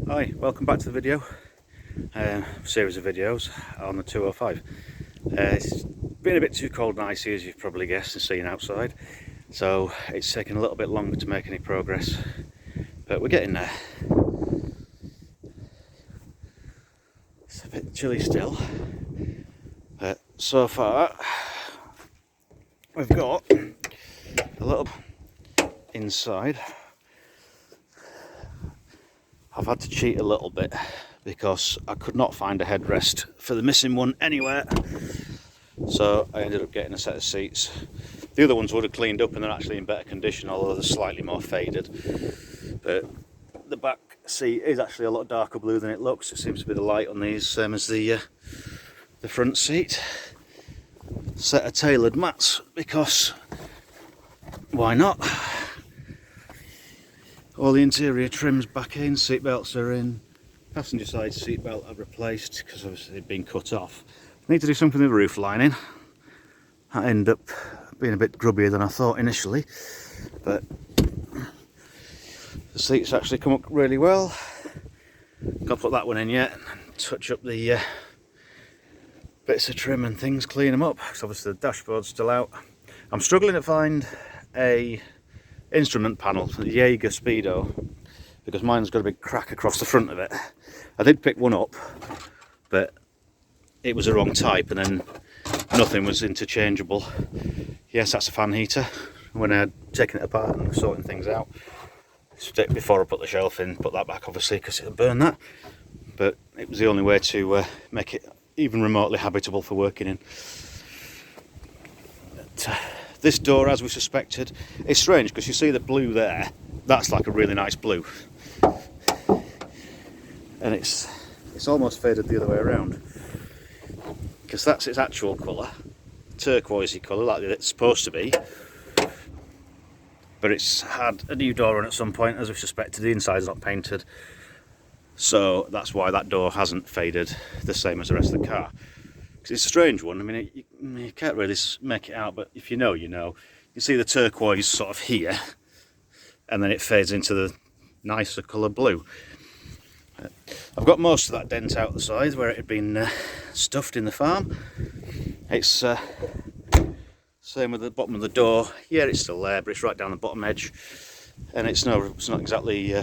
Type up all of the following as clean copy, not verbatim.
Hi, welcome back to the video, series of videos on the 205. It's been a bit too cold and icy, as you've probably guessed and seen outside, so it's taken a little bit longer to make any progress, but we're getting there. It's a bit chilly still, but so far we've got a little inside. I've had to cheat a little bit because I could not find a headrest for the missing one anywhere, so I ended up getting a set of seats. The other ones would have cleaned up and they're actually in better condition, although they're slightly more faded. But the back seat is actually a lot darker blue than it looks. It seems to be the light on these, same as the front seat. Set of tailored mats because why not? All the interior trim's back in, seat belts are in, passenger side seat belt I've replaced because obviously they'd been cut off. Need to do something with the roof lining. That ended up being a bit grubbier than I thought initially, but the seats actually come up really well. Can't put that one in yet, touch up the bits of trim and things, clean them up, because obviously the dashboard's still out. I'm struggling to find a instrument panel, the Jaeger Speedo, because mine's got a big crack across the front of it. I did pick one up, but it was the wrong type, and then nothing was interchangeable. Yes, that's a fan heater. When I had taken it apart and sorting things out, before I put the shelf in, put that back obviously because it'll burn that, but it was the only way to make it even remotely habitable for working in. But, this door, as we suspected, is strange because you see the blue there, that's like a really nice blue, and it's almost faded the other way around because that's its actual colour, turquoisey colour like it's supposed to be, but it's had a new door on at some point, as we suspected. The inside's not painted, so that's why that door hasn't faded the same as the rest of the car. It's a strange one. I mean, you can't really make it out, but if you know, you know. You see the turquoise sort of here, and then it fades into the nicer colour blue. I've got most of that dent out the side where it had been stuffed in the farm. It's same with the bottom of the door. Yeah, it's still there, but it's right down the bottom edge, and it's not exactly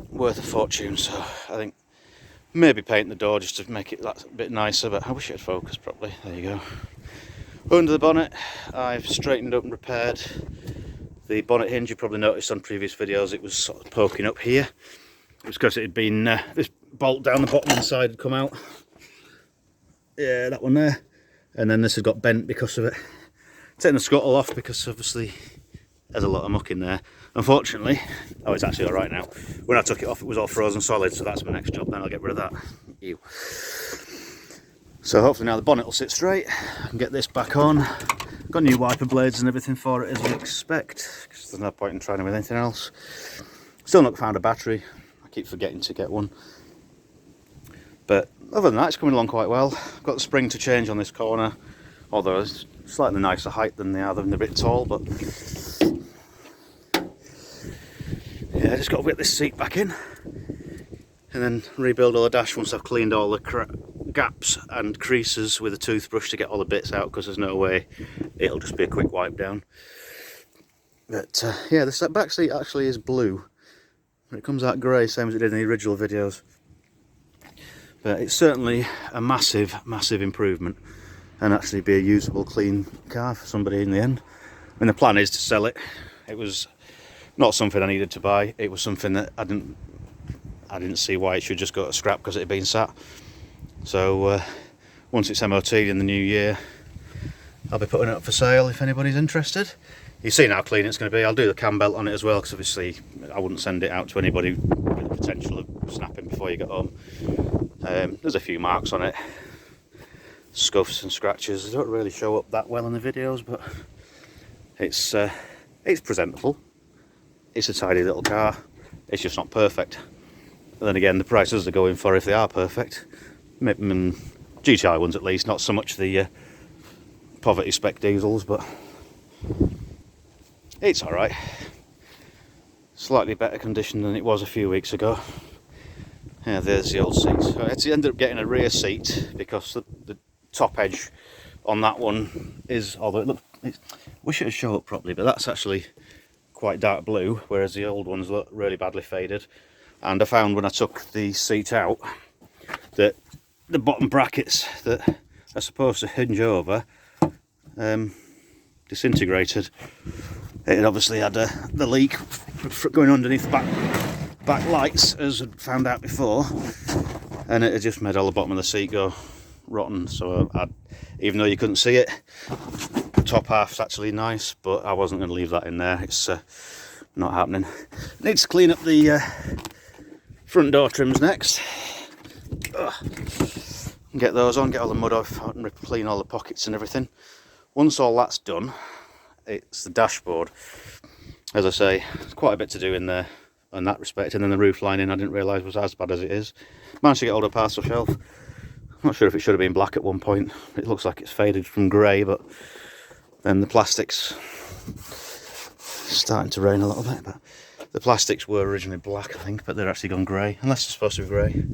worth a fortune. So I think maybe paint the door just to make it that a bit nicer, but I wish it had focused properly. There you go. Under the bonnet, I've straightened up and repaired the bonnet hinge. You probably noticed on previous videos it was sort of poking up here. It was because it had been, this bolt down the bottom inside had come out. Yeah, that one there. And then this had got bent because of it. Taking the scuttle off because obviously there's a lot of muck in there. Unfortunately, oh, it's actually alright now. When I took it off, it was all frozen solid, so that's my next job, then I'll get rid of that. Ew. So hopefully now the bonnet will sit straight. I can get this back on. Got new wiper blades and everything for it, as we expect, because there's no point in trying it with anything else. Still not found a battery. I keep forgetting to get one. But other than that, it's coming along quite well. I've got the spring to change on this corner, although it's slightly nicer height than the other, and a bit tall, but yeah, I just got to get this seat back in and then rebuild all the dash once I've cleaned all the gaps and creases with a toothbrush to get all the bits out, because there's no way it'll just be a quick wipe down. But yeah, this back seat actually is blue. It comes out grey, same as it did in the original videos. But it's certainly a massive, massive improvement, and actually be a usable, clean car for somebody in the end. I mean, the plan is to sell it. It was not something I needed to buy. It was something that I didn't see why it should just go to scrap because it had been sat. So once it's MOT'd in the new year, I'll be putting it up for sale if anybody's interested. You've seen how clean it's going to be. I'll do the cam belt on it as well, because obviously I wouldn't send it out to anybody with the potential of snapping before you get home. There's a few marks on it, scuffs and scratches. They don't really show up that well in the videos, but it's presentable. It's a tidy little car. It's just not perfect. But then again, the prices they're going for, if they are perfect, GTI ones at least, not so much the poverty spec diesels, but it's alright. slightly better condition than it was a few weeks ago. Yeah, there's the old seat. So I had to end up getting a rear seat because the top edge on that one is, although wish it would show up properly, but that's actually quite dark blue, whereas the old ones look really badly faded. And I found when I took the seat out that the bottom brackets that are supposed to hinge over disintegrated. It obviously had the leak going underneath the back lights, as I'd found out before, and it had just made all the bottom of the seat go rotten. So even though you couldn't see it, the top half's actually nice, but I wasn't going to leave that in there. It's not happening. Needs to clean up the front door trims next. Get those on, get all the mud off, and clean all the pockets and everything. Once all that's done, it's the dashboard. As I say, there's quite a bit to do in there in that respect, and then the roof lining I didn't realise was as bad as it is. Managed to get hold of a parcel shelf. I'm not sure if it should have been black at one point. It looks like it's faded from grey, but then the plastics, starting to rain a little bit, but the plastics were originally black, I think, but they're actually gone grey, unless they're supposed to be grey.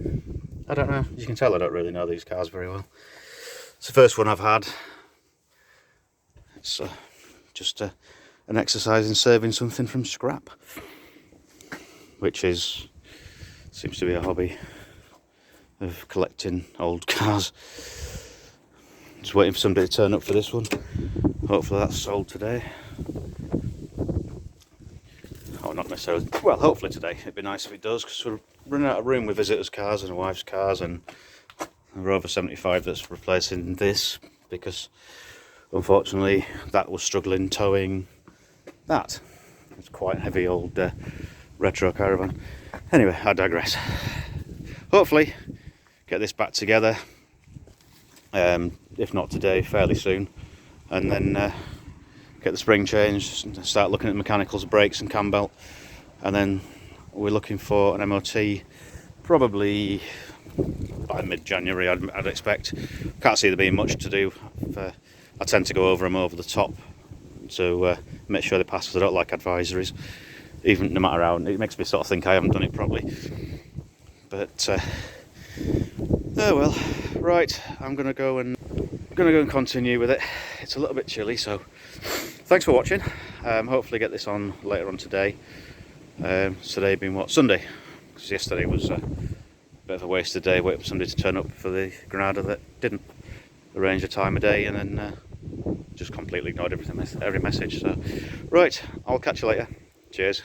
I don't know. As you can tell, I don't really know these cars very well. It's the first one I've had. It's just an exercise in saving something from scrap, which seems to be a hobby of collecting old cars. Just waiting for somebody to turn up for this one. Hopefully that's sold today. Oh, not necessarily. Well, hopefully today. It'd be nice if it does, because we're running out of room with visitors' cars and wife's cars, and a Rover 75 that's replacing this, because unfortunately that was struggling towing that. It's quite a heavy old retro caravan. Anyway, I digress. Hopefully get this back together, if not today, fairly soon, and then get the spring changed and start looking at mechanicals, brakes and cam belt, and then we're looking for an MOT probably by mid-January, I'd expect. Can't see there being much to do. I tend to go over them over the top to make sure they pass, because I don't like advisories, even no matter how. It makes me sort of think I haven't done it properly. But oh well. Right, I'm gonna go and continue with it. It's a little bit chilly, so thanks for watching. Hopefully get this on later on today. Today being what, Sunday, because yesterday was a bit of a wasted day waiting for somebody to turn up for the Granada that didn't arrange a time of day, and then just completely ignored every message. So right, I'll catch you later. Cheers.